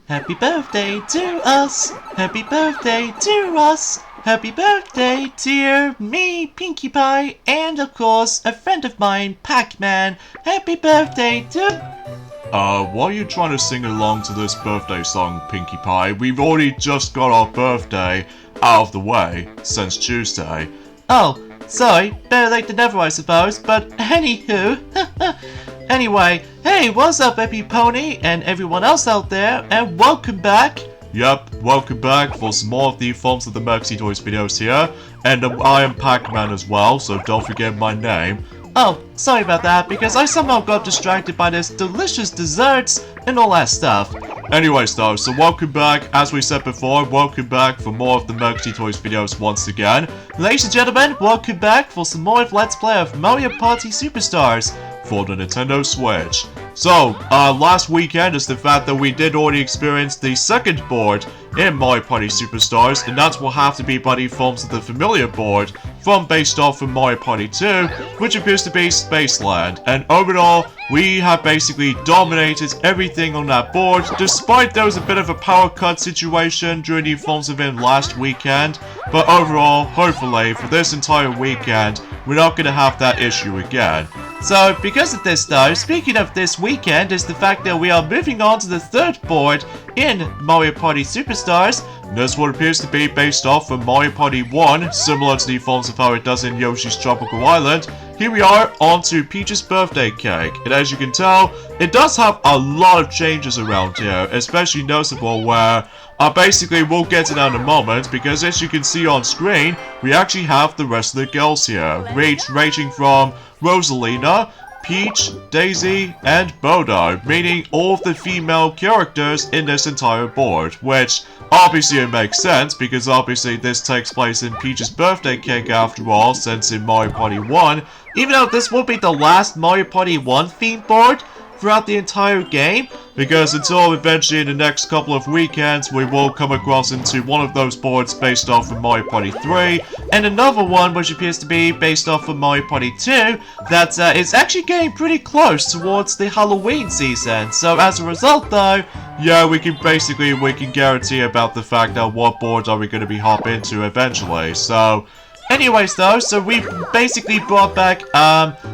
Happy birthday to us! Happy birthday to us! Happy birthday, dear me, Pinkie Pie, and of course, a friend of mine, Pac-Man. Happy birthday to... Why are you trying to sing along to this birthday song, Pinkie Pie? We've already just got our birthday out of the way since Tuesday. Oh, sorry, better late than never, I suppose, but anywho... Anyway, hey, what's up, Epi Pony, and everyone else out there, and welcome back! Yep, welcome back for some more of the Forms of the Maxi Toys videos here, and I am Pac-Man as well, so don't forget my name. Oh, sorry about that, because I somehow got distracted by this delicious desserts and all that stuff. Anyways though, so welcome back, as we said before, welcome back for more of the Maxi Toys videos once again. Ladies and gentlemen, welcome back for some more of Let's Play of Mario Party Superstars for the Nintendo Switch. So, last weekend is the fact that we did already experience the second board in Mario Party Superstars, and that will have to be by the Forms of the Familiar board based off from Mario Party 2, which appears to be Spaceland. And overall, we have basically dominated everything on that board, despite there was a bit of a power cut situation during the Forms event last weekend. But overall, hopefully, for this entire weekend, we're not going to have that issue again. So, because of this though, speaking of this weekend, is the fact that we are moving on to the third board in Mario Party Superstars. And this one appears to be based off from Mario Party 1, similar to the forms of how it does in Yoshi's Tropical Island. Here we are, on to Peach's birthday cake. And as you can tell, it does have a lot of changes around here, especially noticeable where basically we'll get to that in a moment, because as you can see on screen, we actually have the rest of the girls here, ranging from Rosalina, Peach, Daisy, and Bodo, meaning all of the female characters in this entire board, which obviously it makes sense, because obviously this takes place in Peach's birthday cake after all, since in Mario Party 1, even though this will be the last Mario Party 1 themed board throughout the entire game, because until eventually in the next couple of weekends we will come across into one of those boards based off of Mario Party 3, and another one which appears to be based off of Mario Party 2, that is actually getting pretty close towards the Halloween season. So as a result though, yeah, we can guarantee about the fact that what boards are we going to be hop into eventually. So anyways though, so we've basically brought back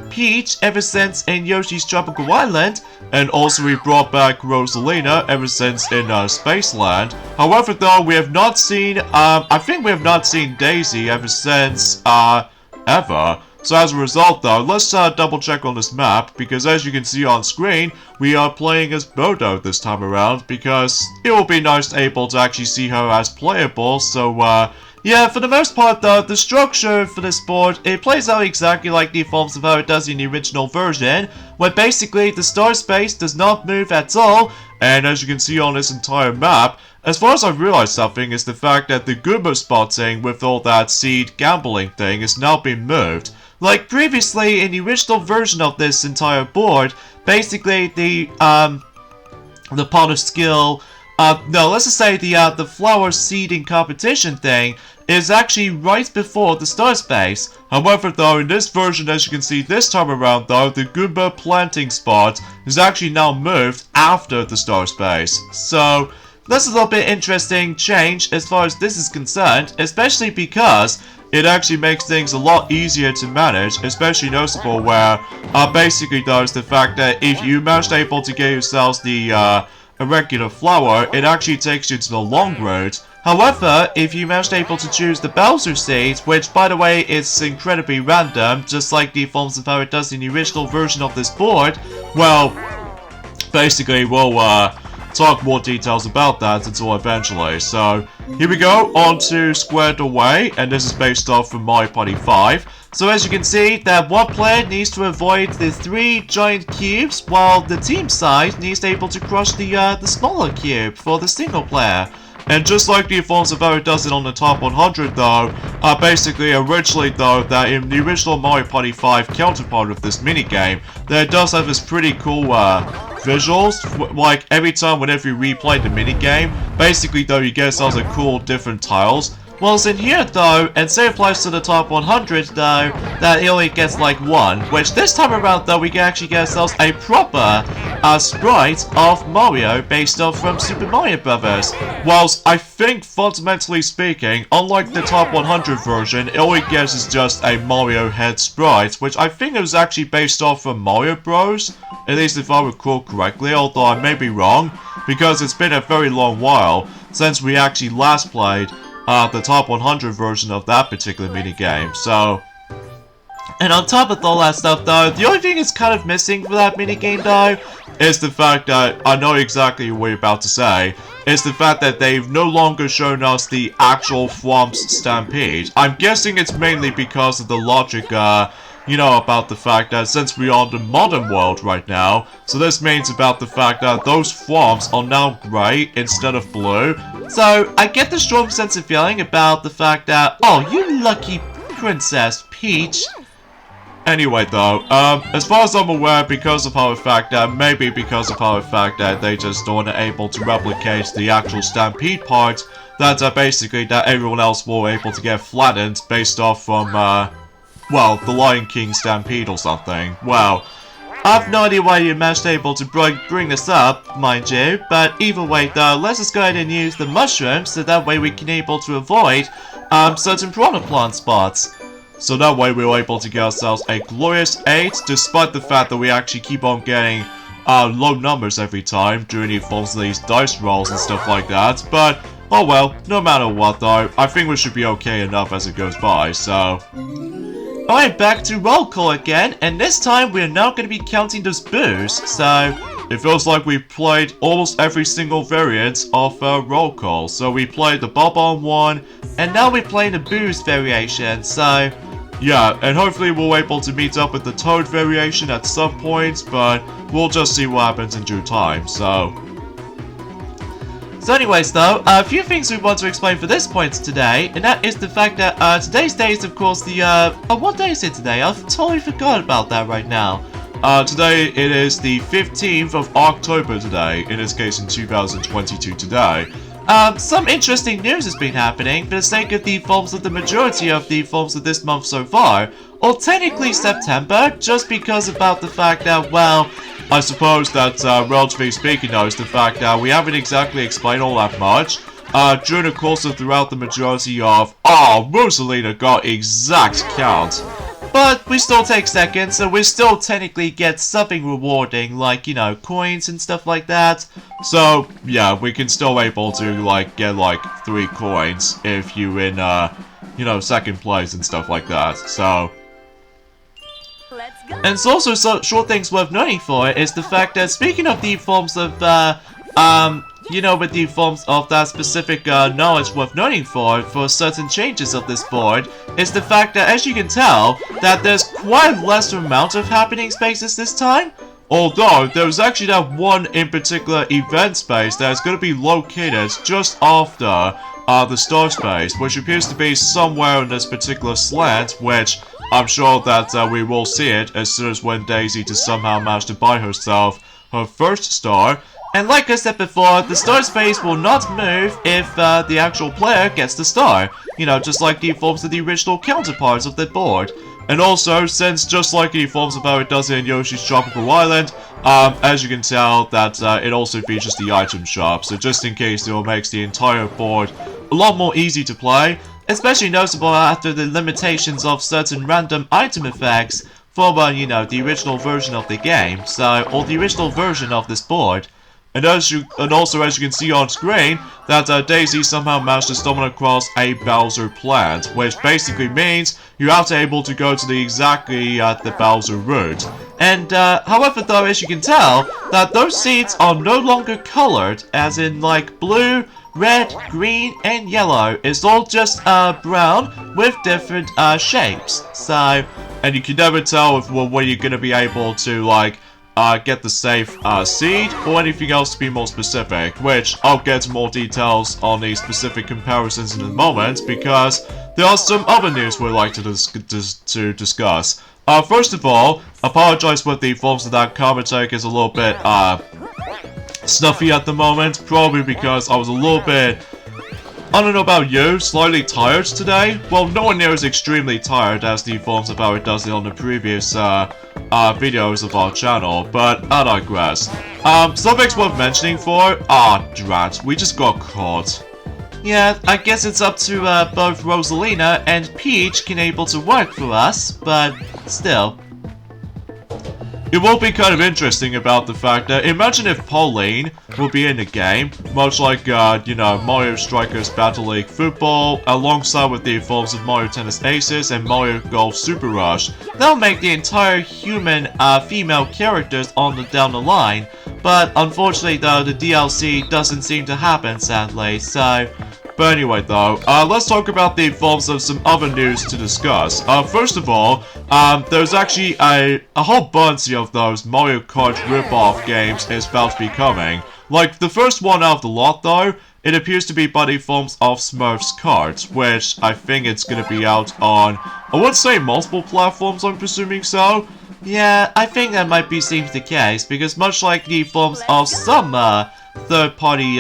Peach ever since in Yoshi's Tropical Island, and also we brought back Rosalina ever since in Spaceland. However though, we have not seen, I think we have not seen Daisy ever since, ever. So as a result though, let's double check on this map, because as you can see on screen, we are playing as Bodo this time around, because it will be nice able to actually see her as playable. So yeah, for the most part though, the structure for this board, it plays out exactly like the forms of how it does in the original version, where basically the star space does not move at all, and as you can see on this entire map, as far as I've realized something is the fact that the Goomba spotting with all that seed gambling thing has now been moved. Like previously in the original version of this entire board, basically the pot of skill, no, let's just say the flower seeding competition thing is actually right before the star space. However though, in this version, as you can see this time around though, the Goomba planting spot is actually now moved after the star space. So that's a little bit interesting change as far as this is concerned, especially because it actually makes things a lot easier to manage, especially noticeable where basically though is the fact that if you manage able to get yourselves the irregular flower, it actually takes you to the long route. However, if you manage able to choose the Bowser seed, which by the way is incredibly random, just like the forms of how it does in the original version of this board, well, basically we'll talk more details about that until eventually. So here we go, on to Squared Away, and this is based off from Mario Party 5. So as you can see, that one player needs to avoid the 3 giant cubes, while the team side needs to be able to crush the smaller cube for the single player. And just like the forms of how it does it on the top 100 though, basically originally though, that in the original Mario Party 5 counterpart of this minigame, that it does have this pretty cool visuals, like every time whenever you replay the minigame, basically though you get yourselves a cool different tiles. Whilst in here though, and say applies to the top 100 though, that it only gets like 1. Which this time around though, we can actually get ourselves a proper sprite of Mario based off from Super Mario Brothers. Whilst I think fundamentally speaking, unlike the top 100 version, it only gets is just a Mario head sprite, which I think it was actually based off from Mario Bros. At least if I recall correctly, although I may be wrong, because it's been a very long while since we actually last played the top 100 version of that particular minigame, so... And on top of all that stuff though, the only thing that's kind of missing for that minigame though, is the fact that, I know exactly what you're about to say, is the fact that they've no longer shown us the actual Thwomps Stampede. I'm guessing it's mainly because of the logic, you know, about the fact that since we are in the modern world right now, so this means about the fact that those Thwomps are now grey instead of blue. So, I get the strong sense of feeling about the fact that, oh, you lucky Princess Peach. Anyway though, as far as I'm aware, because of how the fact that, maybe because of how the fact that they just aren't able to replicate the actual Stampede part, that basically that everyone else were able to get flattened based off from, well, the Lion King Stampede or something. Well, I have no idea why you managed able to bring this up, mind you, but either way though, let's just go ahead and use the mushrooms so that way we can able to avoid certain piranha plant spots. So that way we were able to get ourselves a glorious 8, despite the fact that we actually keep on getting low numbers every time during the forms of these dice rolls and stuff like that, but oh well, no matter what though, I think we should be okay enough as it goes by, so... Alright, back to roll call again, and this time we're now going to be counting those boos, so... It feels like we've played almost every single variant of roll call. So we played the Bob-on one, and now we're playing the boos variation, so... Yeah, and hopefully we'll be able to meet up with the Toad variation at some point, but we'll just see what happens in due time, so... So anyways though, a few things we want to explain for this point today, and that is the fact that today's day is of course the, what day is it today? I've totally forgot about that right now. Today it is the 15th of October today, in this case in 2022 today. Some interesting news has been happening for the sake of the forms of the majority of the forms of this month so far, or technically September, just because about the fact that, well, I suppose that, relatively speaking though, is the fact that we haven't exactly explained all that much, during the course of throughout the majority of, oh, Rosalina got exact count. But we still take seconds, so we still technically get something rewarding, like, you know, coins and stuff like that. So, yeah, we can still able to, like, get, like, 3 coins if you in, you know, second place and stuff like that, so... Let's go. And it's also short things worth noting for is the fact that speaking of the forms of, you know, with the forms of that specific knowledge worth noting for certain changes of this board, is the fact that, as you can tell, that there's quite a lesser amount of happening spaces this time. Although, there's actually that one in particular event space that is going to be located just after the star space, which appears to be somewhere in this particular slant, which I'm sure that we will see it as soon as when Daisy to somehow manage to buy herself her first star. And like I said before, the star space will not move if the actual player gets the star. You know, just like the forms of the original counterparts of the board. And also, since just like the forms of how it does in Yoshi's Tropical Island, as you can tell, that it also features the item shop. So just in case, it will make the entire board a lot more easy to play. Especially noticeable after the limitations of certain random item effects from, you know, the original version of the game. So, or the original version of this board. And also as you can see on screen, that Daisy somehow managed to stumble across a Bowser plant, which basically means you have to able to go to the exactly the Bowser route. And however though, as you can tell, that those seeds are no longer colored, as in like blue, red, green, and yellow. It's all just brown with different shapes. So, and you can never tell if when you're gonna be able to like get the safe seed, or anything else to be more specific, which I'll get more details on the specific comparisons in a moment, because there are some other news we'd like to discuss. First of all, apologize for the forms of that commentary is a little bit snuffy at the moment, probably because I was a little bit I don't know about you, slightly tired today? Well, no one here is extremely tired as the Forms of Power does it on the previous videos of our channel, but I digress. Something's worth mentioning for? Drat, we just got caught. Yeah, I guess it's up to both Rosalina and Peach can able to work for us, but still. It will be kind of interesting about the fact that imagine if Pauline will be in the game, much like, you know, Mario Strikers Battle League Football, alongside with the forms of Mario Tennis Aces and Mario Golf Super Rush. That'll make the entire human female characters down the line, but unfortunately though, the DLC doesn't seem to happen sadly, so... But anyway though, let's talk about the forms of some other news to discuss. First of all, there's actually a whole bunch of those Mario Kart rip-off games is about to be coming. Like, the first one out of the lot though, it appears to be by the forms of Smurfs Kart, which I think it's gonna be out on, I would say multiple platforms, I'm presuming so. Yeah, I think that might be seems the case, because much like the forms of some third-party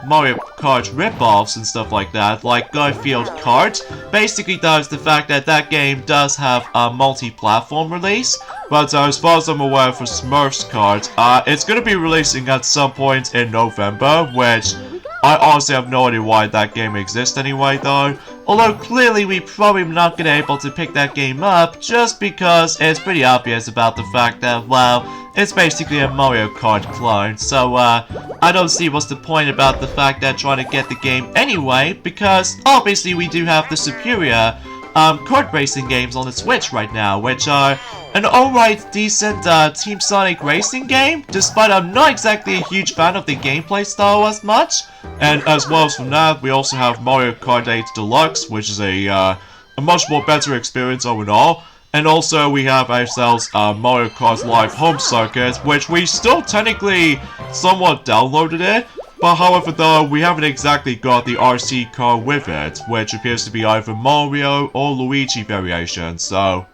Mario Kart rip-offs and stuff like that, like Garfield Kart, basically does the fact that that game does have a multi-platform release, but as far as I'm aware for Smurfs Kart, it's going to be releasing at some point in November, which I honestly have no idea why that game exists anyway though. Although clearly we probably not gonna able to pick that game up just because it's pretty obvious about the fact that, well, it's basically a Mario Kart clone. So I don't see what's the point about the fact that trying to get the game anyway, because obviously we do have the superior kart racing games on the Switch right now, which are an alright decent Team Sonic racing game, despite I'm not exactly a huge fan of the gameplay style as much. And as well as from that, we also have Mario Kart 8 Deluxe, which is a much more better experience overall. And also we have ourselves Mario Kart Live Home Circuit, which we still technically somewhat downloaded it. But however though, we haven't exactly got the RC car with it, which appears to be either Mario or Luigi variation, so...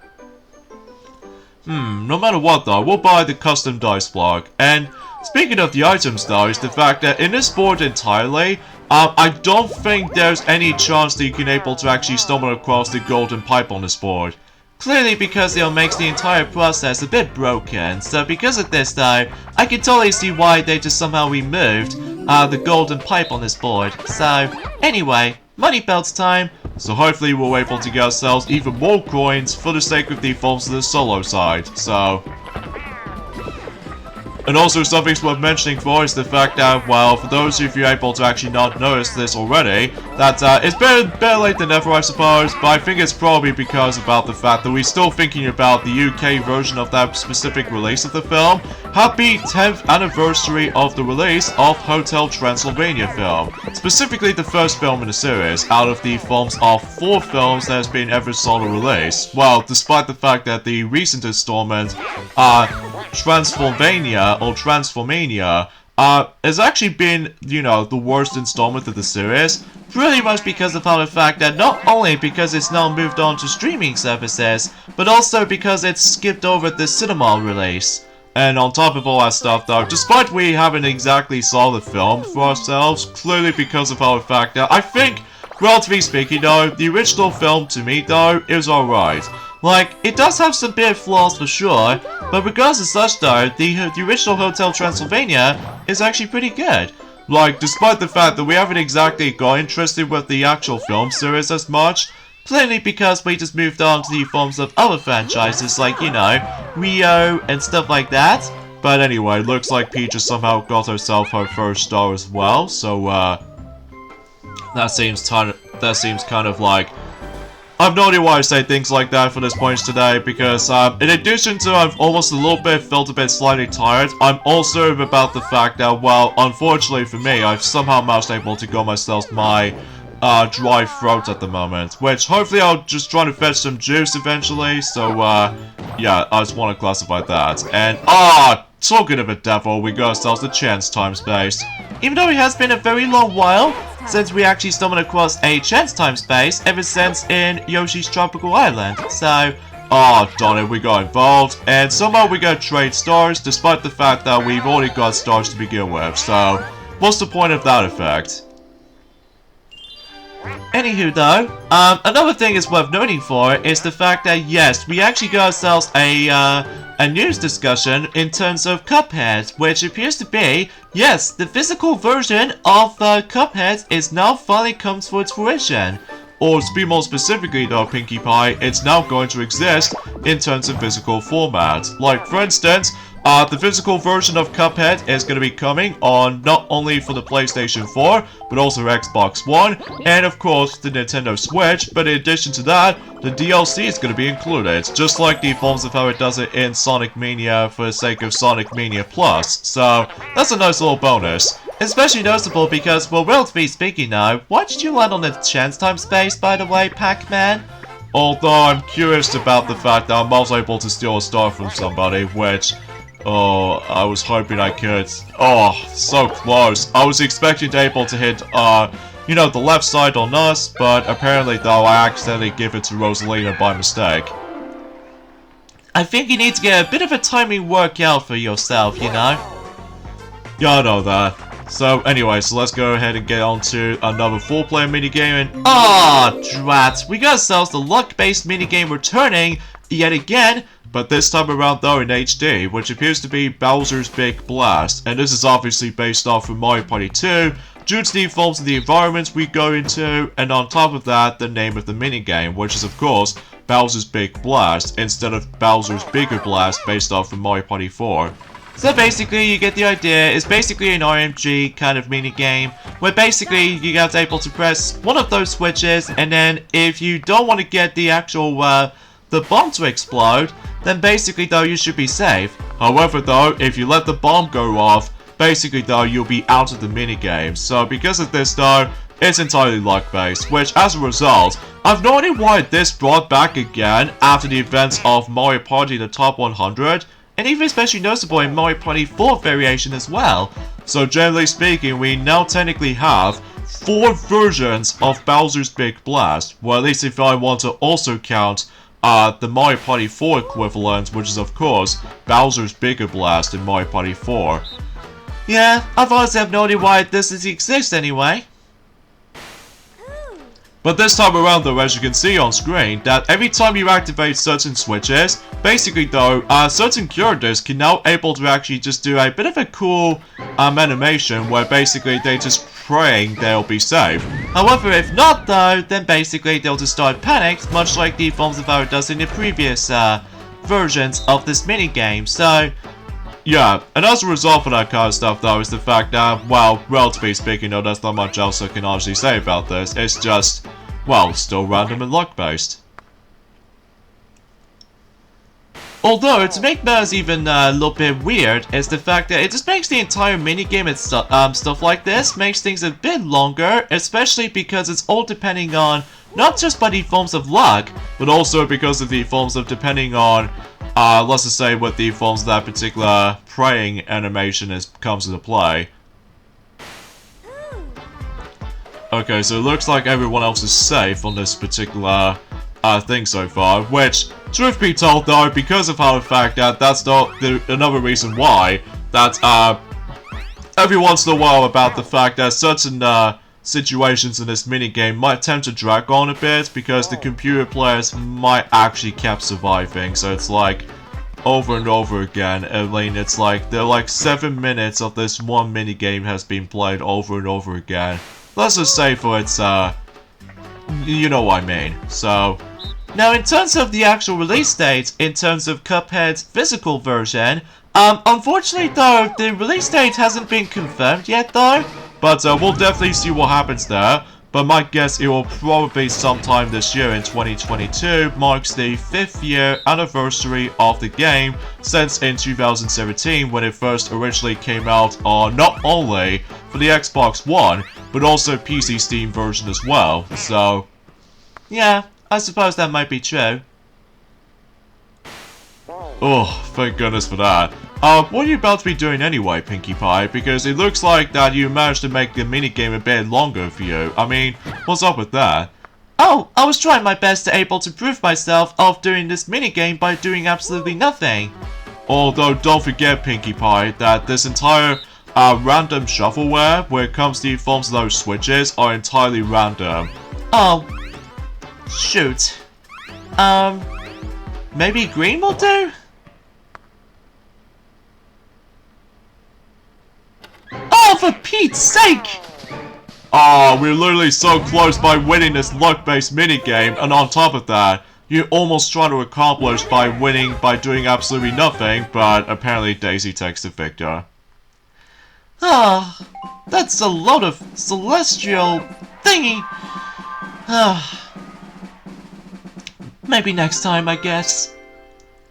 no matter what though, we'll buy the custom dice block. And speaking of the items though, is the fact that in this board entirely, I don't think there's any chance that you can able to actually stumble across the golden pipe on this board. Clearly because it makes the entire process a bit broken, so because of this though, I can totally see why they just somehow removed the golden pipe on this board. So, anyway, money belts time. So hopefully we'll be able to get ourselves even more coins for the sake of the forms of the solo side, so... And also something worth mentioning for is the fact that, well, for those of you able to actually not notice this already, that it's better late than never I suppose, but I think it's probably because about the fact that we're still thinking about the UK version of that specific release of the film. Happy 10th anniversary of the release of Hotel Transylvania film. Specifically the first film in the series, out of the forms of 4 films that has been ever solo released. Well, despite the fact that the recent installment, Transformania has actually been, you know, the worst installment of the series, pretty much because of the fact that not only because it's now moved on to streaming services, but also because it's skipped over the cinema release. And on top of all that stuff though, despite we haven't exactly saw the film for ourselves, clearly because of the fact that I think, relatively speaking though, the original film to me though, is alright. Like, it does have some bit of flaws for sure, but regardless of such though, the original Hotel Transylvania is actually pretty good. Like, despite the fact that we haven't exactly got interested with the actual film series as much, clearly because we just moved on to the forms of other franchises like, you know, Rio and stuff like that. But anyway, looks like Peach has somehow got herself her first star as well, so that seems kind of like... I have no idea why I say things like that for this point today, because in addition to I've almost a little bit felt a bit slightly tired, I'm also about the fact that, well, unfortunately for me, I've somehow managed able to go myself my dry throat at the moment, which hopefully I'll just try to fetch some juice eventually, so yeah, I just want to classify that. And talking of a devil, we got ourselves the chance time space. Even though it has been a very long while since we actually stumbled across a chance time space ever since in Yoshi's Tropical Island, so... darn it, we got involved, and somehow we got trade stars, despite the fact that we've already got stars to begin with, so... What's the point of that effect? Anywho though, another thing is worth noting for is the fact that yes, we actually got ourselves a news discussion in terms of Cuphead, which appears to be, yes, the physical version of Cuphead is now finally comes to its fruition. Or to be more specifically though, Pinkie Pie, it's now going to exist in terms of physical format. Like for instance, the physical version of Cuphead is going to be coming on not only for the PlayStation 4, but also Xbox One, and of course the Nintendo Switch, but in addition to that, the DLC is going to be included, just like the forms of how it does it in Sonic Mania for the sake of Sonic Mania Plus, so that's a nice little bonus. Especially noticeable because, well, relatively speaking now, why did you land on the chance time space, by the way, Pac-Man? Although I'm curious about the fact that I was able to steal a star from somebody, which, oh, I was hoping I could. Oh, so close. I was expecting to be able to hit, you know, the left side on us, but apparently though I accidentally gave it to Rosalina by mistake. I think you need to get a bit of a timing workout for yourself, you know? Yeah, I know that. So anyway, so let's go ahead and get on to another 4-player minigame, and Drat, we got ourselves the luck-based minigame returning yet again, but this time around though in HD, which appears to be Bowser's Big Blast, and this is obviously based off of Mario Party 2, due to the forms of the environments we go into, and on top of that, the name of the minigame, which is of course Bowser's Big Blast, instead of Bowser's Bigger Blast based off of Mario Party 4. So basically, you get the idea, it's basically an RMG kind of minigame, where basically you guys are able to press one of those switches, and then if you don't want to get the actual, the bomb to explode, then basically though you should be safe. However though, if you let the bomb go off, basically though you'll be out of the minigame. So because of this though, it's entirely luck based, which as a result, I've no idea why this brought back again after the events of Mario Party the Top 100, and even especially noticeable in Mario Party 4 variation as well. So generally speaking, we now technically have 4 versions of Bowser's Big Blast, well at least if I want to also count the Mario Party 4 equivalent, which is of course Bowser's Bigger Blast in Mario Party 4. Yeah, I've honestly have no idea why this exists anyway. But this time around though, as you can see on screen, that every time you activate certain switches, basically though, certain characters can now able to actually just do a bit of a cool animation where basically they just praying they'll be safe. However, if not though, then basically they'll just start panicked, much like the forms of how it does in the previous versions of this minigame, so... Yeah, and as a result of that kind of stuff though, is the fact that, well, relatively speaking though, there's not much else I can honestly say about this. It's just, well, still random and luck based. Although, to make matters even a little bit weird, is the fact that it just makes the entire minigame and stuff like this, makes things a bit longer, especially because it's all depending on, not just by the forms of luck, but also because of the forms of depending on, let's just say what the forms of that particular praying animation comes into play. Okay, so it looks like everyone else is safe on this particular thing so far, which, truth be told though, because of how the fact that that's not another reason why, that every once in a while about the fact that certain situations in this minigame might tend to drag on a bit because the computer players might actually keep surviving, so it's like over and over again. I mean, it's like they're like 7 minutes of this one minigame has been played over and over again. Let's just say for its you know what I mean. So now in terms of the actual release date, in terms of Cuphead's physical version, unfortunately though, the release date hasn't been confirmed yet though. But we'll definitely see what happens there. But my guess it will probably sometime this year in 2022 marks the 5th year anniversary of the game since in 2017 when it first originally came out on not only for the Xbox One but also PC Steam version as well. So yeah, I suppose that might be true. Oh, thank goodness for that. What are you about to be doing anyway, Pinkie Pie? Because it looks like that you managed to make the minigame a bit longer for you. I mean, what's up with that? Oh, I was trying my best to able to prove myself of doing this minigame by doing absolutely nothing. Although, don't forget, Pinkie Pie, that this entire random shuffleware, where it comes to the forms of those switches, are entirely random. Oh, shoot. Maybe green will do? Oh, for Pete's sake! Ah, we're literally so close by winning this luck-based minigame, and on top of that, you almost try to accomplish by winning by doing absolutely nothing, but apparently Daisy takes the victor. Ah, that's a lot of celestial thingy. Ah, maybe next time, I guess.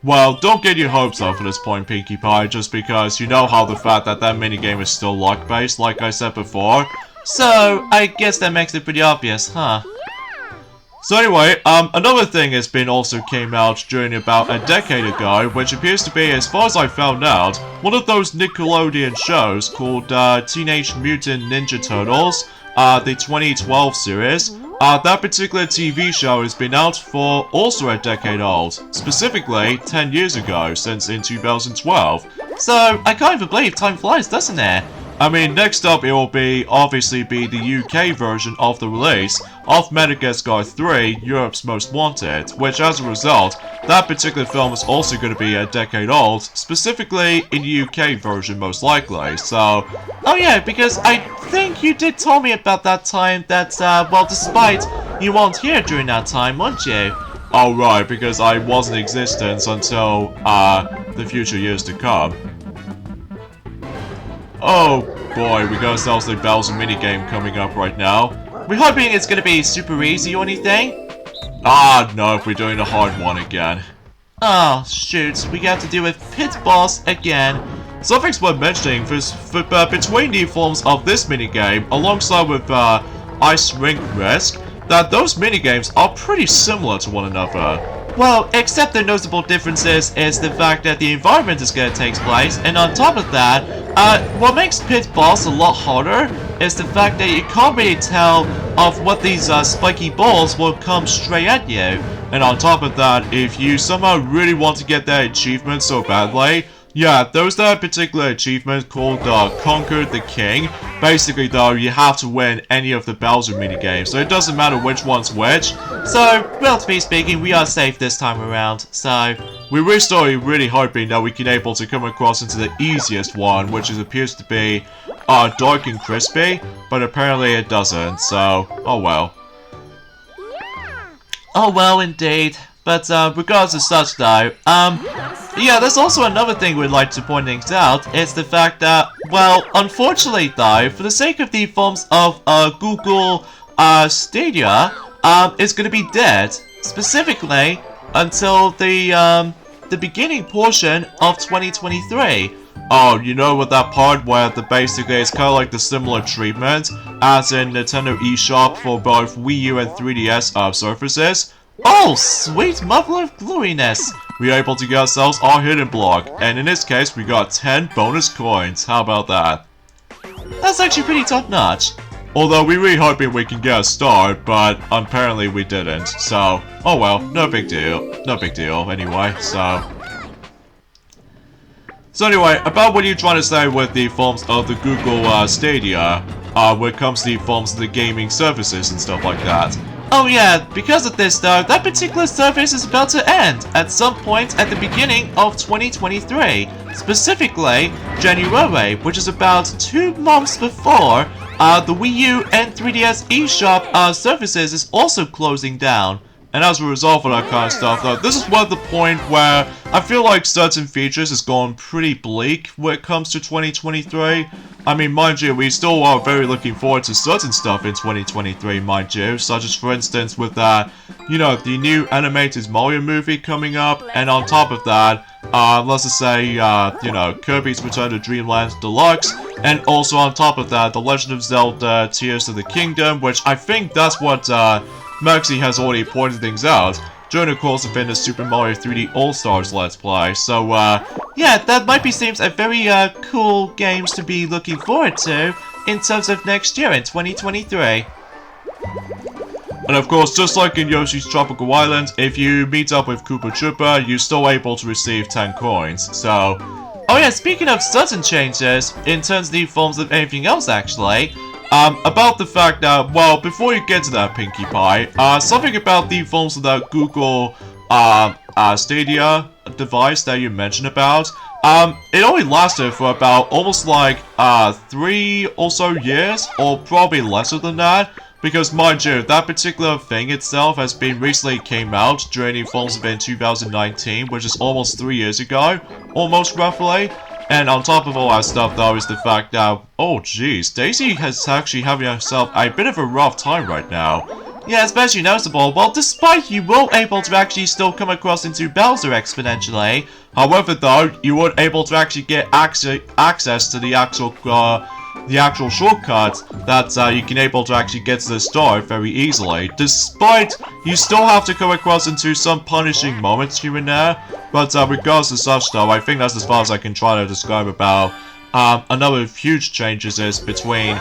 Well, don't get your hopes up for this point, Pinkie Pie, just because you know how the fact that that minigame is still luck-based, like I said before. So, I guess that makes it pretty obvious, huh? So anyway, another thing has been also came out during about a decade ago, which appears to be, as far as I found out, one of those Nickelodeon shows called Teenage Mutant Ninja Turtles, the 2012 series. That particular TV show has been out for also a decade old, specifically 10 years ago, since in 2012. So, I can't even believe time flies, doesn't it? I mean, next up it will obviously be the UK version of the release of Madagascar 3, Europe's Most Wanted, which as a result, that particular film is also going to be a decade old, specifically in the UK version most likely, so... Oh yeah, because I think you did tell me about that time that, well, despite you weren't here during that time, weren't you? Oh right, because I was in existence until, the future years to come. Oh boy, we got ourselves the Bowser minigame coming up right now. We're hoping it's gonna be super easy or anything? Ah, no, we're doing the hard one again. Oh, shoot, we got to deal with Pit Boss again. Something's worth mentioning, between the forms of this minigame, alongside with Ice Rink Risk, that those minigames are pretty similar to one another. Well, except the noticeable differences is the fact that the environment is gonna take place, and on top of that, what makes Pit Boss a lot harder is the fact that you can't really tell of what these spiky balls will come straight at you. And on top of that, if you somehow really want to get that achievement so badly, yeah, there's that particular achievement called Conquer the King. Basically though, you have to win any of the Bowser minigames, so it doesn't matter which one's which. So, relatively speaking, we are safe this time around, so... We're still really hoping that we can able to come across into the easiest one, which appears to be Dark and Crispy, but apparently it doesn't, so, oh well. Oh well, indeed. But regardless of such though, yeah, there's also another thing we'd like to point things out. It's the fact that, well, unfortunately though, for the sake of the forms of Google Stadia, it's gonna be dead. Specifically, until the beginning portion of 2023. Oh, you know what that part where basically it's kind of like the similar treatment as in Nintendo eShop for both Wii U and 3DS surfaces? Oh, sweet mother of glowiness! We are able to get ourselves our hidden block, and in this case we got 10 bonus coins. How about that? That's actually pretty top notch. Although we're really hoping we can get a star, but apparently we didn't. So, oh well, no big deal. No big deal anyway, so... So anyway, about what you're trying to say with the forms of the Google Stadia, when it comes to the forms of the gaming services and stuff like that. Oh yeah, because of this though, that particular service is about to end at some point at the beginning of 2023. Specifically, January, which is about 2 months before the Wii U and 3DS eShop services is also closing down. And as a result of that kind of stuff though, this is one of the point where I feel like certain features has gone pretty bleak when it comes to 2023. I mean, mind you, we still are very looking forward to certain stuff in 2023, mind you, such as for instance with you know, the new animated Mario movie coming up, and on top of that, let's just say, you know, Kirby's Return to Dreamland Deluxe, and also on top of that, The Legend of Zelda Tears of the Kingdom, which I think that's what, Maxie has already pointed things out during the course of the Super Mario 3D All-Stars Let's Play, so, yeah, that might be seems a very, cool games to be looking forward to in terms of next year in 2023. And of course, just like in Yoshi's Tropical Island, if you meet up with Koopa Troopa, you're still able to receive 10 coins, so... Oh yeah, speaking of certain changes, in terms of the forms of anything else actually, about the fact that, well, before you get to that, Pinkie Pie, something about the phones of that Google, Stadia device that you mentioned about, it only lasted for about almost like, 3 or so years, or probably lesser than that, because mind you, that particular thing itself has been recently came out during the phones event 2019, which is almost 3 years ago, almost roughly. And on top of all that stuff, though, is the fact that, oh jeez, Daisy has actually having herself a bit of a rough time right now. Yeah, especially noticeable. Well, despite you were able to actually still come across into Bowser exponentially, however, though, you weren't able to actually get access to the actual shortcut that you can able to actually get to the star very easily, despite you still have to come across into some punishing moments here and there. But regardless of such, though, I think that's as far as I can try to describe about another huge changes is between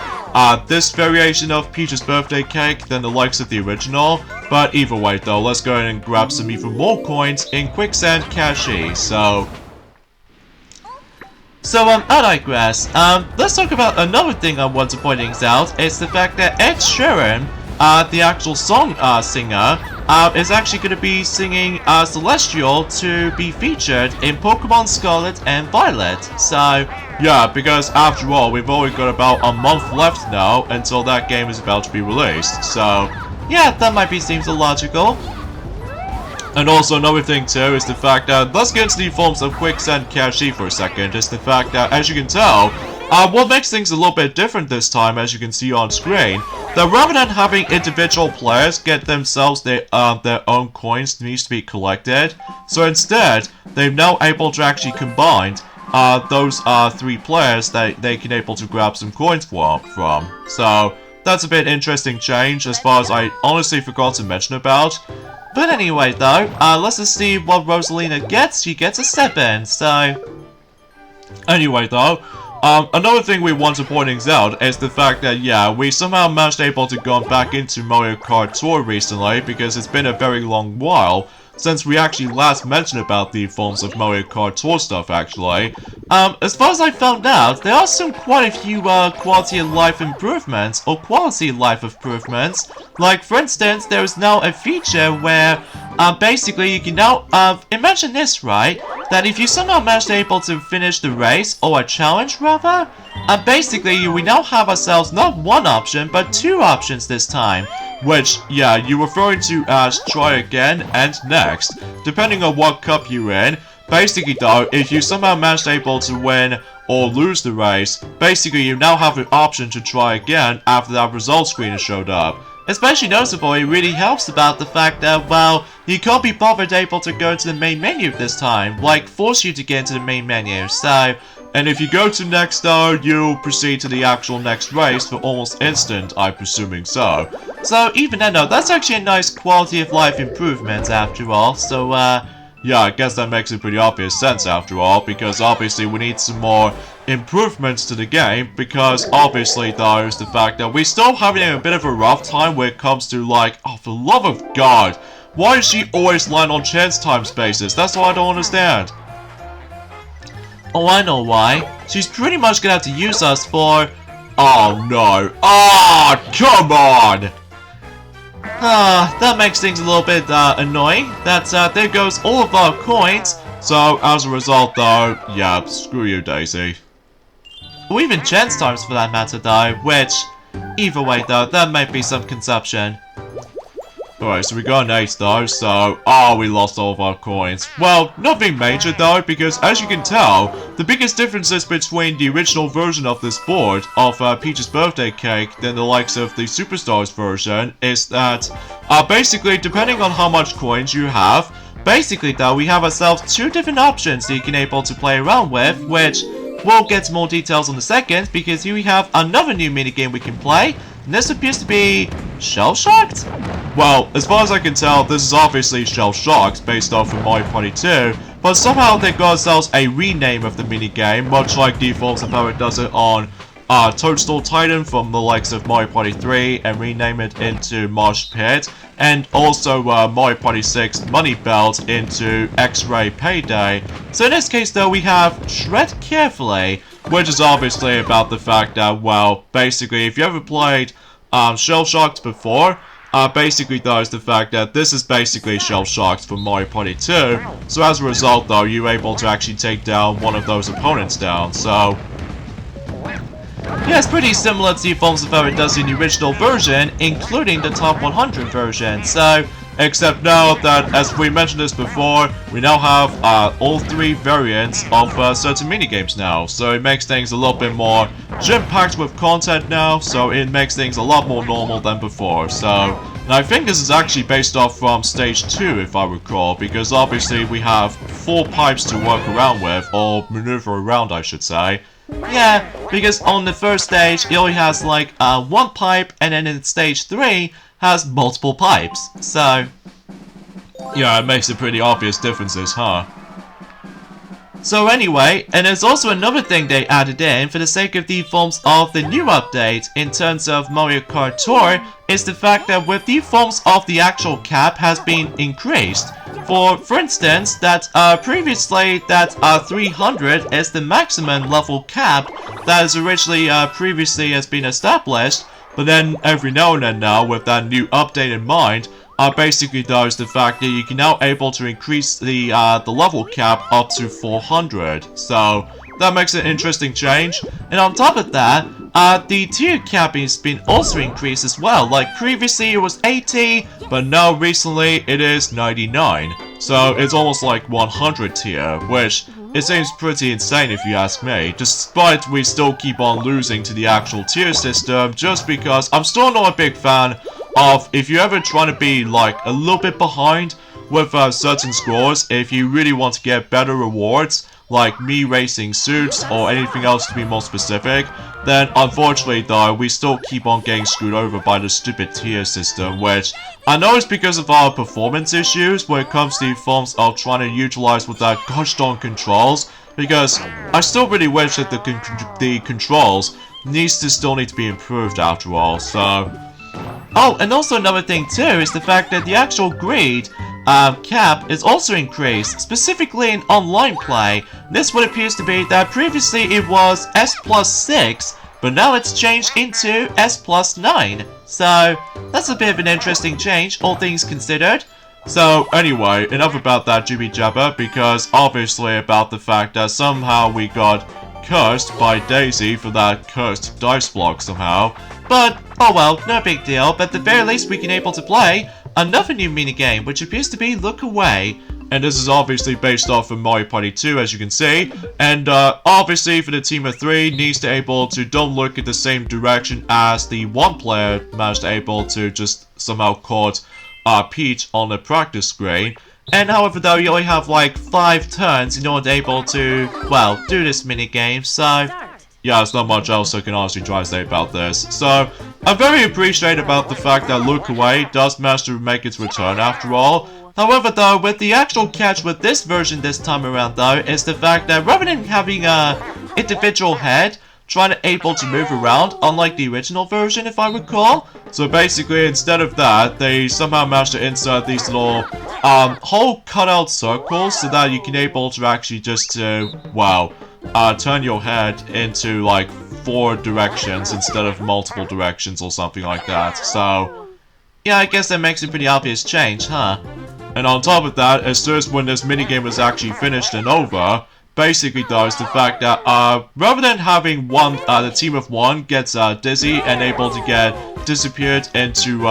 this variation of Peach's birthday cake than the likes of the original. But either way, though, let's go ahead and grab some even more coins in Quicksand Cache. So, I digress. Let's talk about another thing I want to point out. It's the fact that Ed Sheeran, the actual song singer, is actually going to be singing Celestial to be featured in Pokemon Scarlet and Violet. So, yeah, because after all, we've only got about a month left now until that game is about to be released. So, yeah, that might be seems illogical. And also another thing too is the fact that, let's get into the forms of Quicksand Cache for a second, is the fact that, as you can tell, what makes things a little bit different this time, as you can see on screen, that rather than having individual players get themselves their own coins needs to be collected, so instead, they've now able to actually combine those 3 players that they can able to grab some coins from. So, that's a bit interesting change as far as I honestly forgot to mention about. But anyway, though, let's just see what Rosalina gets. She gets a 7, so... Anyway, though, another thing we want to point out is the fact that, yeah, we somehow managed able to go back into Mario Kart Tour recently, because it's been a very long while since we actually last mentioned about the forms of Mario Kart Tour stuff, actually. As far as I found out, there are quite a few quality of life improvements, or quality of life improvements. Like, for instance, there is now a feature where, basically you can now, imagine this, right? That if you somehow manage to able to finish the race, or a challenge rather, basically we now have ourselves not one option, but 2 options this time. Which, yeah, you referring to as try again and next, depending on what cup you're in. Basically though, if you somehow managed able to win or lose the race, basically you now have the option to try again after that result screen has showed up. Especially noticeable, it really helps about the fact that, well, you can't be bothered able to go to the main menu this time, like force you to get into the main menu, so... And if you go to next though, you'll proceed to the actual next race for almost instant, I'm presuming so. So even then though, that's actually a nice quality of life improvement after all, so yeah, I guess that makes a pretty obvious sense after all, because obviously we need some more improvements to the game, because obviously though is the fact that we're still having a bit of a rough time when it comes to like, oh for the love of God, why does she always land on chance time spaces? That's what I don't understand. Oh, I know why. She's pretty much gonna have to use us for... Oh, no. Ah, come on! That makes things a little bit, annoying. That's, there goes all of our coins. So, as a result, though, yeah, screw you, Daisy. Or even chance times for that matter, though, which... Either way, though, that might be some consumption. Alright, so we got an 8 though, so... Oh, we lost all of our coins. Well, nothing major though, because as you can tell, the biggest differences between the original version of this board, of Peach's birthday cake, than the likes of the Superstars version, is that, basically, depending on how much coins you have, basically though, we have ourselves 2 different options that you can able to play around with, which... We'll get some more details in a second, because here we have another new minigame we can play, and this appears to be... Shell-shocked? Well, as far as I can tell, this is obviously Shell-shocked, based off of Mario Party 2, but somehow they got themselves a rename of the minigame, much like defaults of how it does it on Toadstool Titan from the likes of Mario Party 3 and rename it into Marsh Pit, and also Mario Party 6 Money Belt into X-Ray Payday. So in this case though, we have Shred Carefully, which is obviously about the fact that, well, basically if you ever played Shell Shocked before, basically though is the fact that this is basically Shell Shocked from Mario Party 2, so as a result though, you're able to actually take down one of those opponents down, so yeah, it's pretty similar to the forms of how it does in the original version, including the top 100 version, so except now that, as we mentioned this before, we now have all three variants of certain minigames now, so it makes things a little bit more jam-packed with content now, so it makes things a lot more normal than before, so and I think this is actually based off from stage 2 if I recall, because obviously we have 4 pipes to work around with, or maneuver around I should say. Yeah, because on the first stage, it only has like one pipe, and then in stage 3, has multiple pipes, so yeah, it makes a pretty obvious differences, huh? So anyway, and there's also another thing they added in for the sake of the forms of the new update in terms of Mario Kart Tour, is the fact that with the forms of the actual cap has been increased. For instance, that previously that 300 is the maximum level cap that is originally previously has been established, but then every now and then now with that new update in mind, basically does the fact that you can now able to increase the level cap up to 400. So that makes an interesting change. And on top of that, the tier cap has been also increased as well. Like previously it was 80, but now recently it is 99. So it's almost like 100 tier, which it seems pretty insane if you ask me, despite we still keep on losing to the actual tier system, just because I'm still not a big fan of, if you're ever trying to be like a little bit behind with certain scores, if you really want to get better rewards, like me racing suits or anything else to be more specific, then unfortunately though, we still keep on getting screwed over by the stupid tier system, which I know is because of our performance issues when it comes to the forms of trying to utilize with that gosh darn controls, because I still really wish that the controls still need to be improved after all, so. Oh, and also another thing too is the fact that the actual greed cap is also increased, specifically in online play. This would appears to be that previously it was S+6, but now it's changed into S+9. So that's a bit of an interesting change, all things considered. So anyway, enough about that jibby jabber, because obviously about the fact that somehow we got cursed by Daisy for that cursed dice block somehow. But, oh well, no big deal, but at the very least we can able to play another new minigame, which appears to be Look Away. And this is obviously based off of Mario Party 2, as you can see. And obviously for the team of 3, needs to able to don't look at the same direction as the one player managed to able to just somehow caught Peach on the practice screen. And however though, you only have like 5 turns in order to able to, well, do this minigame, so yeah, there's not much else I can honestly try to say about this. So, I'm very appreciative about the fact that Look Away does manage to make its return after all. However though, with the actual catch with this version this time around though, is the fact that rather than having a individual head trying to able to move around, unlike the original version if I recall. So basically, instead of that, they somehow managed to insert these little whole cutout circles so that you can able to actually just wow, turn your head into like 4 directions instead of multiple directions or something like that. So yeah, I guess that makes a pretty obvious change, huh? And on top of that, as soon as when this minigame was actually finished and over, basically does the fact that rather than having one the team of 1 gets dizzy and able to get disappeared into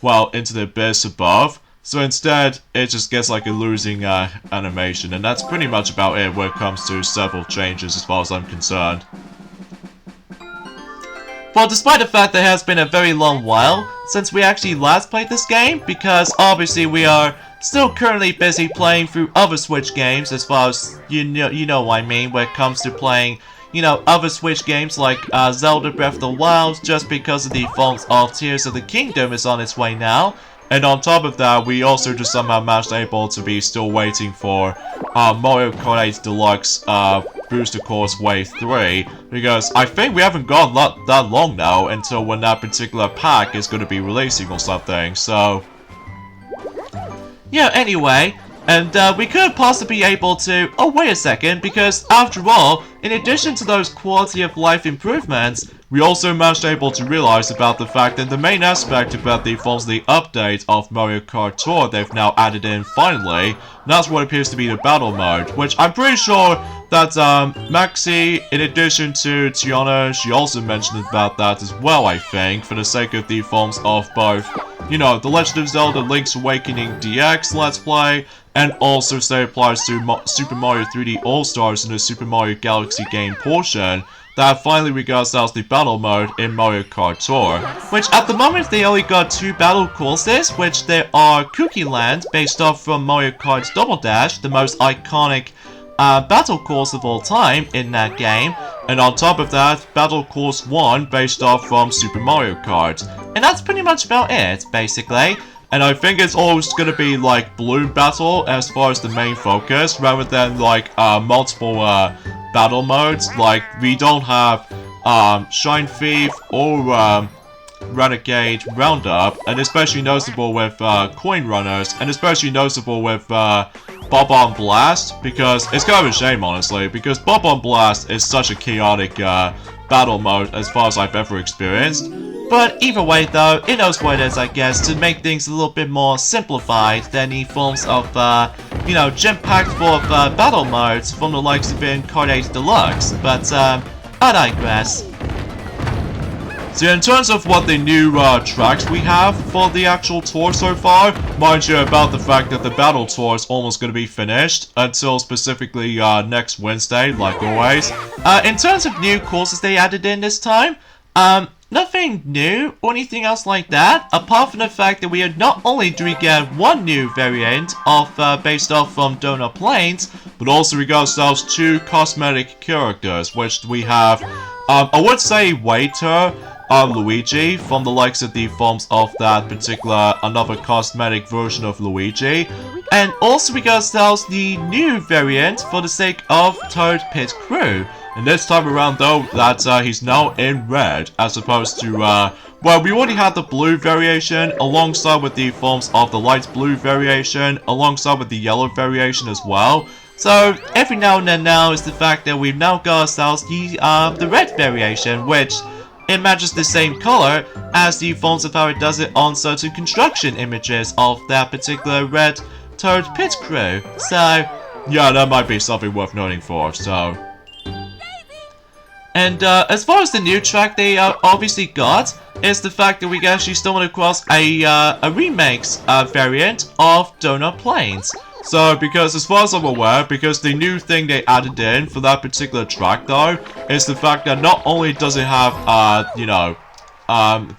well, into the abyss above, so instead it just gets like a losing animation, and that's pretty much about it when it comes to several changes as far as I'm concerned. Well, despite the fact that it has been a very long while since we actually last played this game, because obviously we are still currently busy playing through other Switch games, as far as you know what I mean, when it comes to playing, you know, other Switch games like Zelda Breath of the Wild, just because of the forms of Tears of the Kingdom is on its way now. And on top of that, we also just somehow managed able to be still waiting for Mario Kart 8 Deluxe Booster Course Wave 3, because I think we haven't gone that long now until when that particular pack is going to be releasing or something, so... Yeah, anyway, and we could possibly be able to... Oh, wait a second, because after all, in addition to those quality of life improvements, we also managed able to realize about the fact that the main aspect about the forms of the update of Mario Kart Tour they've now added in finally, and that's what appears to be the battle mode, which I'm pretty sure that Maxi, in addition to Tiana, she also mentioned about that as well, I think, for the sake of the forms of both, you know, the Legend of Zelda Link's Awakening DX Let's Play, and also say applies to Super Mario 3D All-Stars and the Super Mario Galaxy game portion, that finally we got ourselves the battle mode in Mario Kart Tour. which at the moment they only got 2 battle courses, which they are Cookie Land, based off from Mario Kart's Double Dash, the most iconic battle course of all time in that game, and on top of that, Battle Course 1 based off from Super Mario Kart. and that's pretty much about it, basically. And I think it's always gonna be like Balloon Battle as far as the main focus, rather than like multiple battle modes. Like we don't have Shine Thief or Renegade Roundup, and especially noticeable with Coin Runners, and especially noticeable with Bob on Blast, because it's kind of a shame honestly, because Bob on Blast is such a chaotic battle mode as far as I've ever experienced. But either way though, it knows what it is, I guess, to make things a little bit more simplified than the forms of, you know, gem-packed full of battle modes from the likes of in Kart 8 Deluxe. But, I digress. So in terms of what the new tracks we have for the actual tour so far, mind you about the fact that the battle tour is almost going to be finished until specifically next Wednesday, like always. In terms of new courses they added in this time, nothing new or anything else like that, apart from the fact that not only do we get one new variant of based off from Donut Plains, but also we got ourselves 2 cosmetic characters, which we have, I would say Waiter, Luigi, from the likes of the forms of that particular, another cosmetic version of Luigi. and also we got ourselves the new variant for the sake of Toad Pit Crew. And this time around though, that he's now in red, as opposed to, well, we already had the blue variation, alongside with the forms of the light blue variation, alongside with the yellow variation as well. So, every now and then now is the fact that we've now got ourselves the red variation, which it matches the same color as the forms of how it does it on certain construction images of that particular red Toad Pit Crew. So, yeah, that might be something worth noting for, so... And as far as the new track they obviously got, is the fact that we actually stumbled across a remakes variant of Donut Plains. So, because as far as I'm aware, because the new thing they added in for that particular track though, is the fact that not only does it have, you know,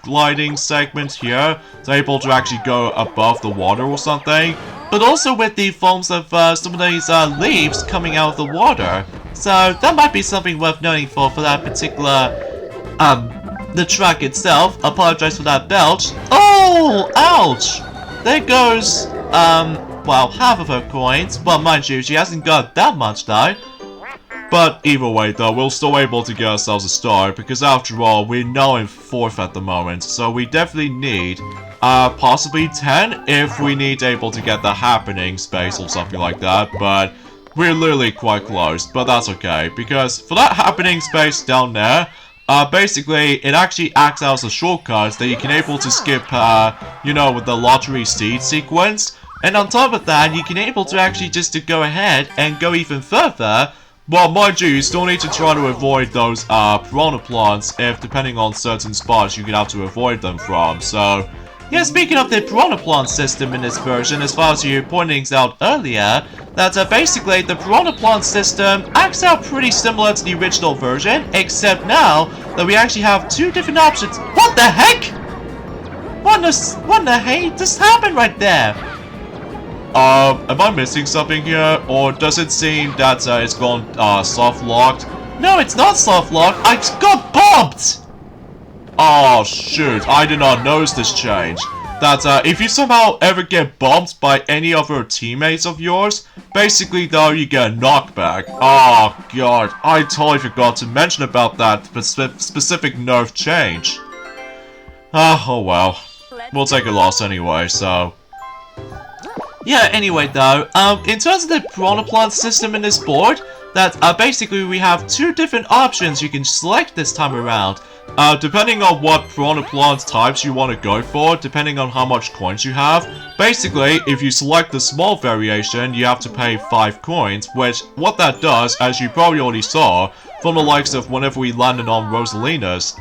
gliding segment here, to able to actually go above the water or something, but also with the forms of some of these leaves coming out of the water. So that might be something worth noting for that particular, the track itself. Apologize for that belch. Oh, ouch! There goes, well, half of her coins. Well, mind you, she hasn't got that much though. But either way though, we're still able to get ourselves a star, because after all, we're now in 4th at the moment, so we definitely need, possibly 10 if we need able to get the happening space or something like that, but we're literally quite close, but that's okay, because for that happening space down there, basically, it actually acts out as a shortcut that you can able to skip, you know, with the lottery seed sequence, and on top of that, you can able to actually just to go ahead and go even further. Well, mind you, you still need to try to avoid those, piranha plants, if depending on certain spots you can have to avoid them from, so... Yeah, speaking of the piranha plant system in this version, as far as you pointed out earlier, that basically the piranha plant system acts out pretty similar to the original version, except now that we actually have 2 different options. What the heck? What the heck just happened right there? Am I missing something here, or does it seem that it's gone soft locked? No, it's not soft locked. I got bumped. Oh shoot, I did not notice this change. that if you somehow ever get bumped by any other teammates of yours, basically though you get a knockback. Oh god, I totally forgot to mention about that specific nerf change. Oh well, we'll take a loss anyway, so... Yeah, anyway though, in terms of the piranha plant system in this board, that basically we have two different options you can select this time around. Depending on what piranha plant types you want to go for, depending on how much coins you have, basically, if you select the small variation, you have to pay 5 coins, which, what that does, as you probably already saw, from the likes of whenever we landed on Rosalina's,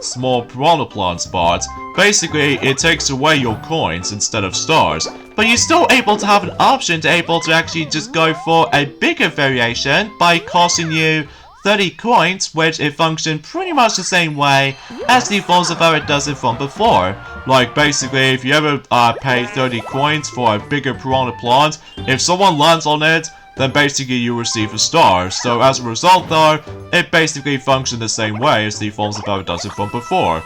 small piranha plant spot, basically, it takes away your coins instead of stars. But you're still able to have an option to actually just go for a bigger variation by costing you 30 coins, which it functions pretty much the same way as the Forms of Error does it from before. Like, basically, if you ever pay 30 coins for a bigger piranha plant, if someone lands on it, then basically you receive a star. So as a result though, it basically functions the same way as the Forms of Error does it from before.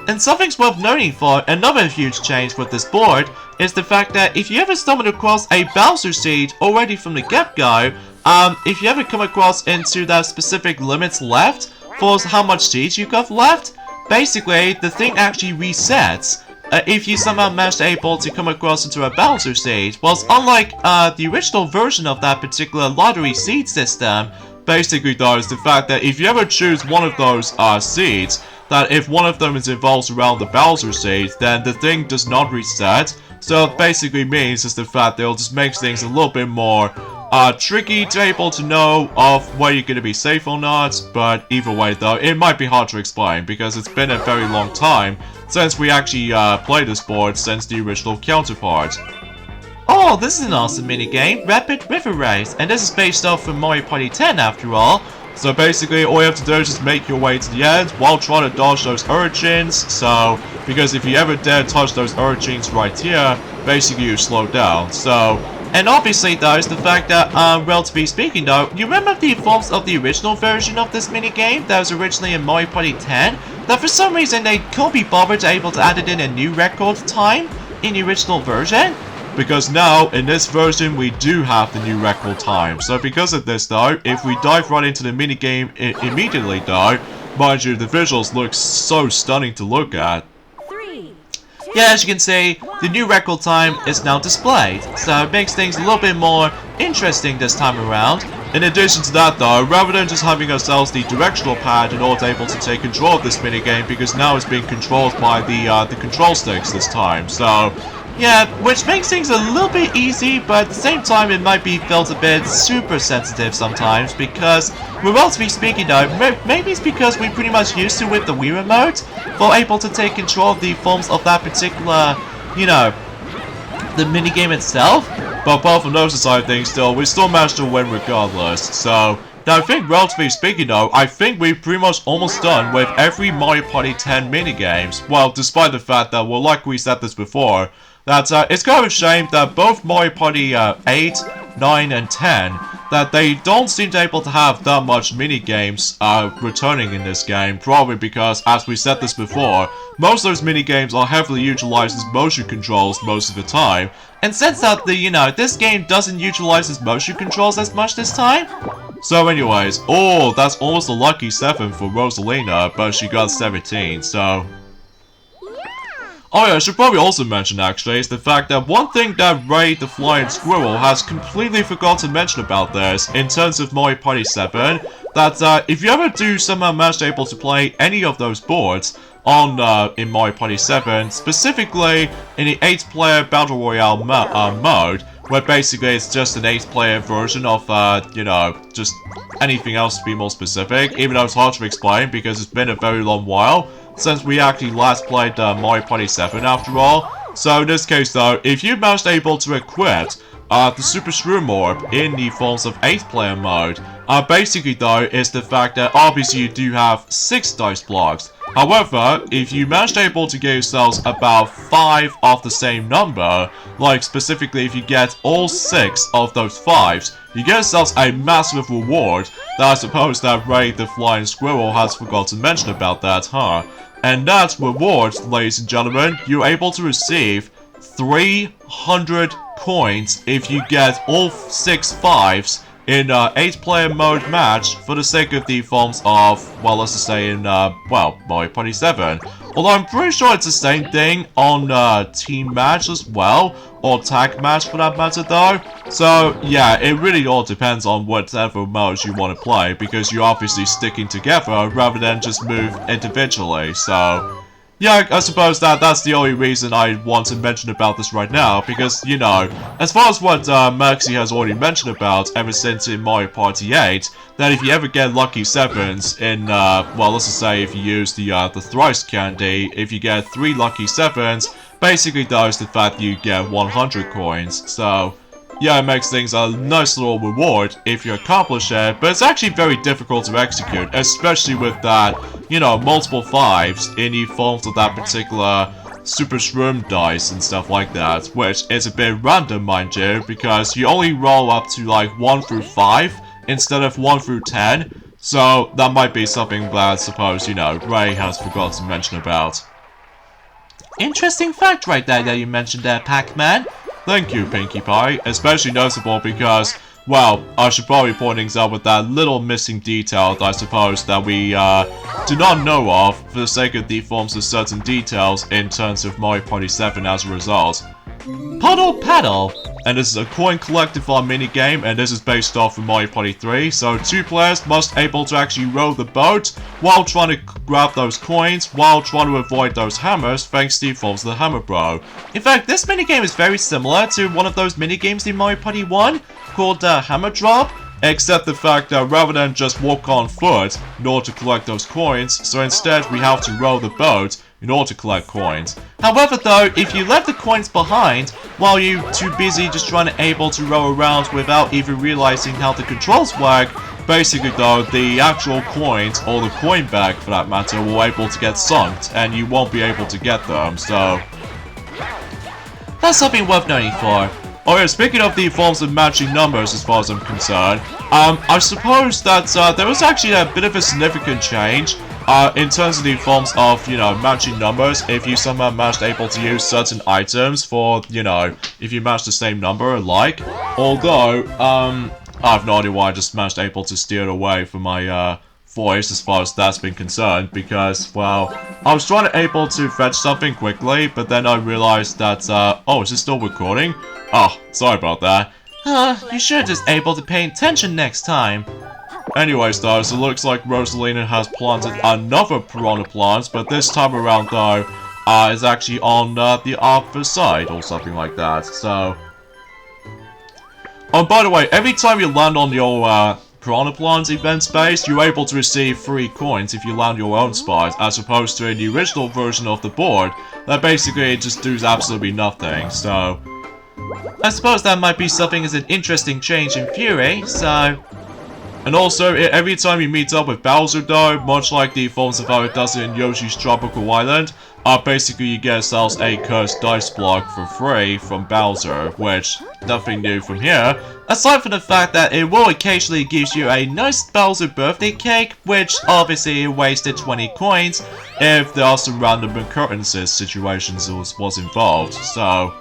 And something's worth noting for another huge change with this board is the fact that if you ever stumble across a Bowser seed already from the get-go, if you ever come across into that specific limits left for how much seeds you got left, basically the thing actually resets if you somehow manage able to come across into a Bowser seed. Whilst unlike the original version of that particular lottery seed system, basically though is the fact that if you ever choose one of those seeds, that if one of them is involved around the Bowser seed, then the thing does not reset. So it basically means is the fact that it'll just make things a little bit more tricky to able to know of where you're going to be safe or not. But either way though, it might be hard to explain because it's been a very long time since we actually played this board since the original counterpart. Oh, this is an awesome minigame, Rapid River Race, and this is based off from Mario Party 10 after all. So basically, all you have to do is just make your way to the end while trying to dodge those urchins. So, because if you ever dare touch those urchins right here, basically you slow down. So, and obviously though, is the fact that, relatively speaking though, you remember the forms of the original version of this minigame that was originally in Mario Party 10? That for some reason they couldn't be bothered to able to add it in a new record time in the original version? Because now, in this version, we do have the new record time. So because of this though, if we dive right into the minigame immediately though, mind you, the visuals look so stunning to look at. Yeah, as you can see, the new record time is now displayed, so it makes things a little bit more interesting this time around. In addition to that though, rather than just having ourselves the directional pad in order to able to take control of this minigame, because now it's being controlled by the control sticks this time, so... yeah, which makes things a little bit easy, but at the same time it might be felt a bit super sensitive sometimes, because, well, relatively speaking though, maybe it's because we're pretty much used to with the Wii Remote, for able to take control of the forms of that particular, you know, the minigame itself. But apart from those side of things still, we still managed to win regardless, so... now I think, relatively speaking though, I think we're pretty much almost done with every Mario Party 10 minigames. Well, despite the fact that, well, like we said this before, that it's kind of a shame that both Mario Party 8, 9, and 10, that they don't seem to be able to have that much minigames returning in this game, probably because, as we said this before, most of those minigames are heavily utilized as motion controls most of the time. And since that, this game doesn't utilize its motion controls as much this time. So anyways, oh, that's almost a lucky 7 for Rosalina, but she got 17, so... oh yeah, I should probably also mention actually, is the fact that one thing that Ray the Flying Squirrel has completely forgot to mention about this, in terms of Mario Party 7, that if you ever do somehow manage able to play any of those boards on in Mario Party 7, specifically in the 8-player Battle Royale mode, where basically it's just an 8-player version of, you know, just anything else to be more specific, even though it's hard to explain because it's been a very long while since we actually last played Mario Party 7 after all. So in this case though, if you managed able to equip the Super Shroom Orb in the forms of 8-player mode, basically though is the fact that obviously you do have 6 dice blocks. However, if you managed able to get yourselves about 5 of the same number, like specifically if you get all 6 of those 5s, you get yourselves a massive reward that I suppose that Ray the Flying Squirrel has forgot to mention about that, huh? And that reward, ladies and gentlemen, you're able to receive 300 coins if you get all 6 5s in 8-player mode match for the sake of the forms of, well, let's just say in, well, Mario Party 7. Although I'm pretty sure it's the same thing on team match as well, or tag match for that matter though. So yeah, it really all depends on whatever modes you want to play, because you're obviously sticking together rather than just move individually. So yeah, I suppose that's the only reason I want to mention about this right now, because, you know, as far as what Maxi has already mentioned about ever since in Mario Party 8, that if you ever get lucky 7s in, well, let's just say if you use the thrice candy, if you get 3 lucky 7s, basically does the fact you get 100 coins. So yeah, it makes things a nice little reward if you accomplish it, but it's actually very difficult to execute, especially with that, you know, multiple 5s in the forms of that particular Super Shroom dice and stuff like that, which is a bit random, mind you, because you only roll up to like 1 through 5 instead of 1 through 10, so that might be something that I suppose, you know, Ray has forgot to mention about. Interesting fact right there that you mentioned there, Pac-Man. Thank you, Pinkie Pie, especially noticeable because, well, I should probably point things out with that little missing detail, I suppose, that we do not know of for the sake of the forms of certain details in terms of Mario Party 7 as a result. Puddle Paddle. And this is a coin collectathon minigame, and this is based off of Mario Party 3, so 2 players must able to actually row the boat while trying to grab those coins, while trying to avoid those hammers thanks to the forms of the Hammer Bro. In fact, this minigame is very similar to one of those minigames in Mario Party 1 called Hammer Drop, except the fact that rather than just walk on foot in order to collect those coins, so instead we have to row the boat in order to collect coins. However though, if you left the coins behind while you're too busy just trying to able to row around without even realizing how the controls work, basically though, the actual coins, or the coin bag for that matter, will able to get sunk, and you won't be able to get them, so that's something worth noting for. Oh yeah, speaking of the forms of matching numbers as far as I'm concerned, I suppose that there was actually a bit of a significant change in terms of the forms of, you know, matching numbers if you somehow managed able to use certain items for, you know, if you match the same number alike. Although, I have no idea why I just managed able to steer it away from my voice as far as that's been concerned, because, well, I was trying to able to fetch something quickly, but then I realized that, oh, is this still recording? Oh, sorry about that. You should just able to pay attention next time. Anyways though, so it looks like Rosalina has planted another piranha plant, but this time around though, is actually on the opposite side or something like that, so. Oh, by the way, every time you land on your piranha plant event space, you're able to receive 3 coins if you land your own spot, as opposed to in the original version of the board, that basically it just does absolutely nothing, so. I suppose that might be something as an interesting change in Fury, so. And also, every time you meet up with Bowser though, much like the forms of how it does in Yoshi's Tropical Island, basically you get yourselves a cursed dice block for free from Bowser, which, nothing new from here. Aside from the fact that it will occasionally give you a nice Bowser birthday cake, which obviously wasted 20 coins if there are some random occurrences situations was involved, so.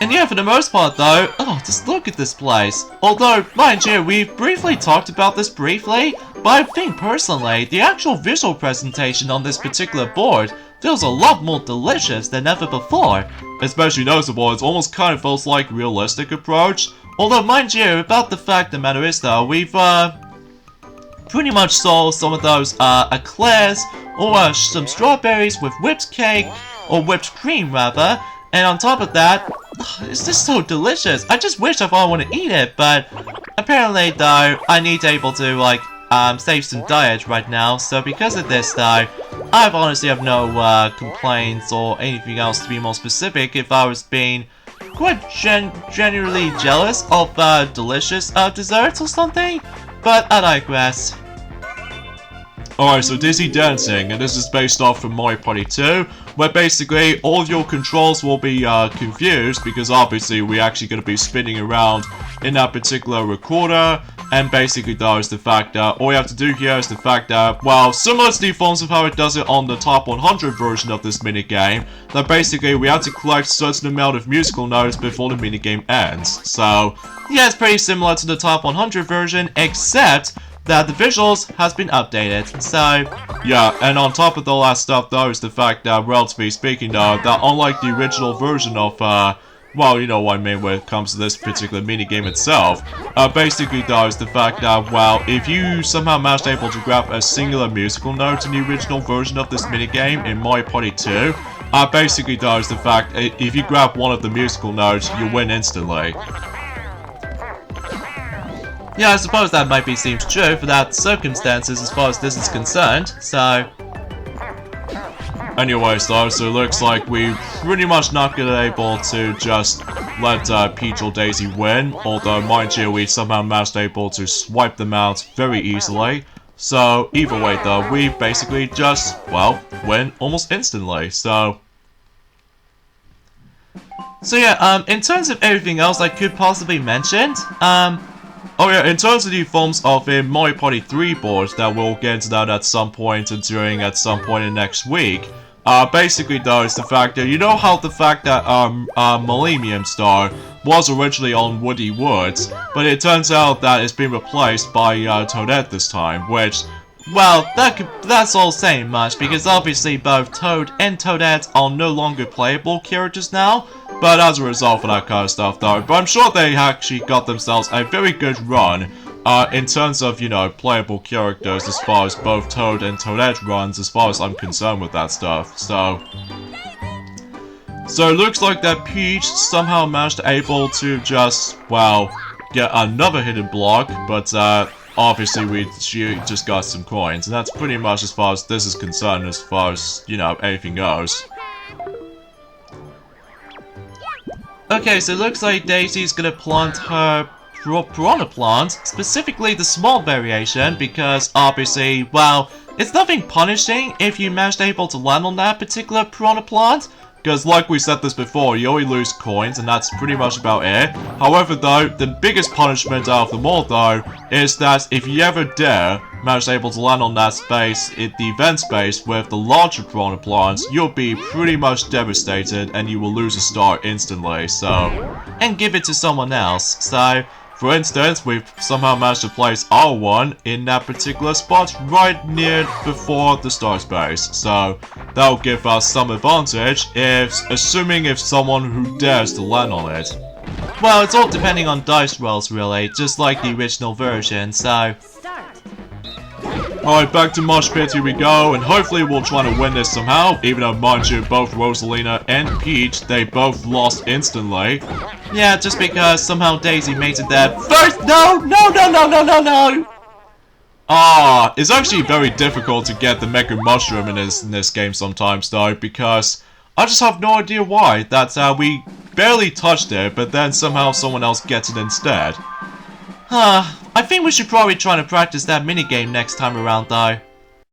And yeah, for the most part though, oh, just look at this place. Although, mind you, we've briefly talked about this briefly, but I think personally, the actual visual presentation on this particular board feels a lot more delicious than ever before. Especially noticeable, it almost kind of feels like realistic approach. Although, mind you, about the fact of the matter is though, we've pretty much saw some of those eclairs, or some strawberries with whipped cake, or whipped cream rather, and on top of that, it's just so delicious. I just wish I want to eat it, but apparently though, I need to able to like save some diet right now. So because of this though, I honestly have no complaints or anything else to be more specific. If I was being quite genuinely jealous of delicious desserts or something, but I digress. Alright, so Dizzy Dancing, and this is based off from Mario Party 2, where basically all of your controls will be confused, because obviously we're actually going to be spinning around in that particular recorder, And basically though is the fact that all you have to do here is the fact that, well, similar to the forms of how it does it on the top 100 version of this minigame, that basically we have to collect a certain amount of musical notes before the minigame ends. So, yeah, it's pretty similar to the top 100 version, except that the visuals has been updated. So, yeah, and on top of all that stuff though is the fact that, relatively speaking though, that unlike the original version of, well, you know what I mean when it comes to this particular minigame itself, basically though is the fact that, well, if you somehow managed able to grab a singular musical note in the original version of this minigame in Mario Party 2, basically though is the fact, if you grab one of the musical notes, you win instantly. Yeah, I suppose that might be seems true for that circumstances as far as this is concerned, so... Anyways though, so it looks like we pretty much not gonna able to just let Peach or Daisy win, although mind you, we somehow managed able to swipe them out very easily. So either way though, we basically just, well, win almost instantly, so... So yeah, in terms of everything else I could possibly mention, oh yeah, in terms of the forms of a Mario Party 3 board that we'll get into that at some point at some point in next week. Basically though is the fact that, you know how the fact that Millennium Star was originally on Woody Woods, but it turns out that it's been replaced by Toadette this time, which, well, that's all saying much, because obviously both Toad and Toadette are no longer playable characters now. But as a result of that kind of stuff though, but I'm sure they actually got themselves a very good run in terms of, you know, playable characters as far as both Toad and Toadette runs as far as I'm concerned with that stuff, so... So it looks like that Peach somehow managed able to just, well, get another hidden block, but obviously she just got some coins, and that's pretty much as far as this is concerned as far as, you know, anything goes. Okay, so it looks like Daisy's gonna plant her piranha plant, specifically the small variation, because obviously, well, it's nothing punishing if you managed able to land on that particular piranha plant, because like we said this before, you only lose coins and that's pretty much about it. However though, the biggest punishment out of them all though, is that if you ever dare manage able to land on that space, the event space with the larger piranha plants, you'll be pretty much devastated and you will lose a star instantly, so... And give it to someone else, so... For instance, we've somehow managed to place R1 in that particular spot right near before the star space, so that'll give us some advantage assuming if someone who dares to land on it. Well, it's all depending on dice rolls really, just like the original version, so... Alright, back to Mosh Pit, here we go, and hopefully we'll try to win this somehow, even though, mind you, both Rosalina and Peach, they both lost instantly. Yeah, just because somehow Daisy made it there first. No! It's actually very difficult to get the Mega Mushroom in this game sometimes, though, because I just have no idea why. That's how we barely touched it, but then somehow someone else gets it instead. I think we should probably try to practice that minigame next time around, though.